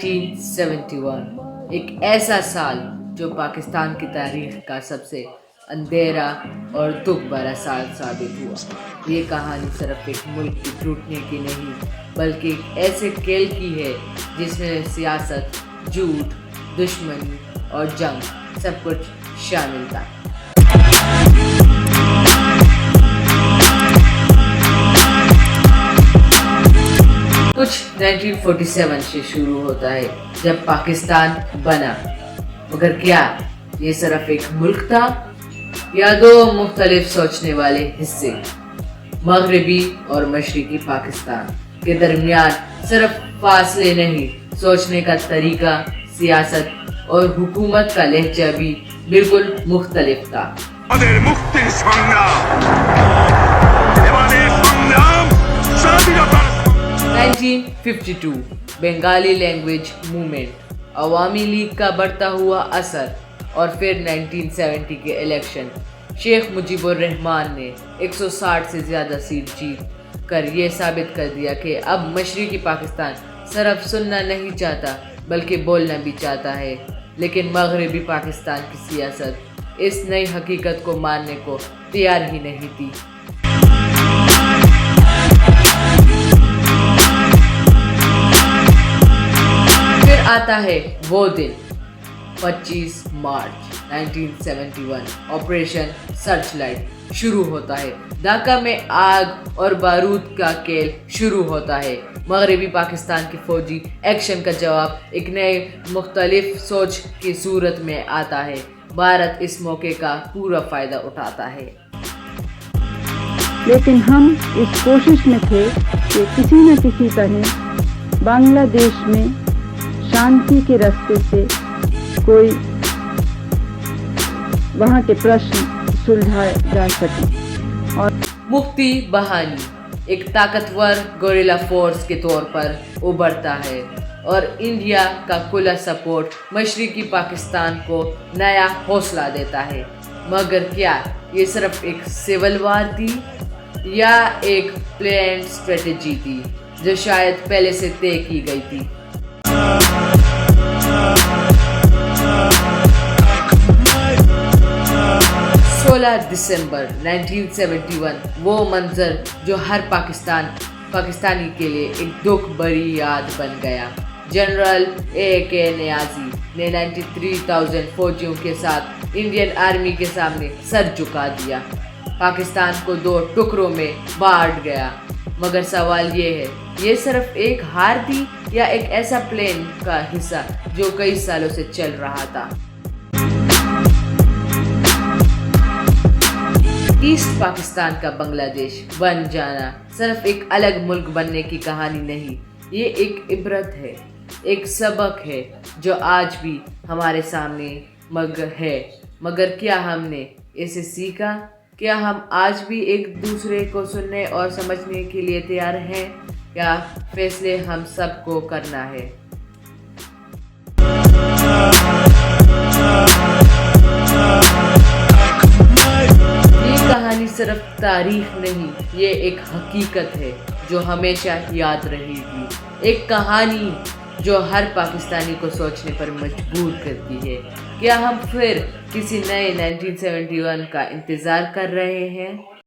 1971 एक ऐसा साल जो पाकिस्तान की तारीख का सबसे अंधेरा और दुख भरा साल साबित हुआ। ये कहानी सिर्फ एक मुल्क के टूटने की नहीं बल्कि एक ऐसे खेल की है जिसमें सियासत, झूठ, दुश्मनी और जंग सब कुछ शामिल था। कुछ 1947 से शुरू होता है जब पाकिस्तान बना, मगर क्या ये सिर्फ एक मुल्क था या दो मुख्तलिफ सोचने वाले हिस्से? मगरबी और मशरिकी पाकिस्तान के दरमियान सिर्फ फासले नहीं, सोचने का तरीका, सियासत और हुकूमत का लहजा भी बिल्कुल मुख्तलिफ था। 1952 बंगाली लैंग्वेज मूवमेंट, अवामी लीग का बढ़ता हुआ असर और फिर 1970 के इलेक्शन। शेख मुजीबुर रहमान ने 160 से ज़्यादा सीट जीत कर ये साबित कर दिया कि अब मशरिकी पाकिस्तान सिर्फ सुनना नहीं चाहता बल्कि बोलना भी चाहता है। लेकिन मगरबी पाकिस्तान की सियासत इस नई हकीकत को मानने को तैयार ही नहीं थी। फिर आता है वो दिन, 25 मार्च 1971, ऑपरेशन सर्चलाइट शुरू होता है। ढाका में आग और बारूद का खेल शुरू होता है। मगरबी पाकिस्तान की फौजी एक्शन का जवाब एक नए मुख्तलिफ सोच की सूरत में आता है। भारत इस मौके का पूरा फ़ायदा उठाता है। लेकिन हम इस कोशिश में थे कि किसी न किसी तरह बांग्लादेश में शांति के रास्ते से कोई वहाँ के प्रश्न सुलझाए जा सके। और मुफ्ती बहानी एक ताकतवर गोरिल्ला फोर्स के तौर पर उभरता है और इंडिया का खुला सपोर्ट मशरिकी पाकिस्तान को नया हौसला देता है। मगर क्या ये सिर्फ एक सिविल वार थी या एक प्लान्ड स्ट्रेटजी थी जो शायद पहले से तय की गई थी? 16 दिसंबर 1971 वो मंजर जो हर पाकिस्तानी के लिए एक दुख भरी याद बन गया। General A.K. नियाज़ी ने 93,000 फौजियों के साथ इंडियन आर्मी के सामने सर झुका दिया। पाकिस्तान को दो टुकड़ों में बांट गया। मगर सवाल ये है, ये सिर्फ एक हार थी या एक ऐसा प्लान का हिस्सा जो कई सालों से चल रहा था? ईस्ट पाकिस्तान का बांग्लादेश बन जाना सिर्फ एक अलग मुल्क बनने की कहानी नहीं, ये एक इबरत है, एक सबक है जो आज भी हमारे सामने मगर क्या हमने इसे सीखा? क्या हम आज भी एक दूसरे को सुनने और समझने के लिए तैयार हैं? क्या फैसले हम सबको करना है? कहानी सिर्फ तारीख नहीं, ये एक हकीकत है जो हमेशा याद रहेगी। एक कहानी जो हर पाकिस्तानी को सोचने पर मजबूर करती है। क्या हम फिर किसी नए 1971 का इंतज़ार कर रहे हैं?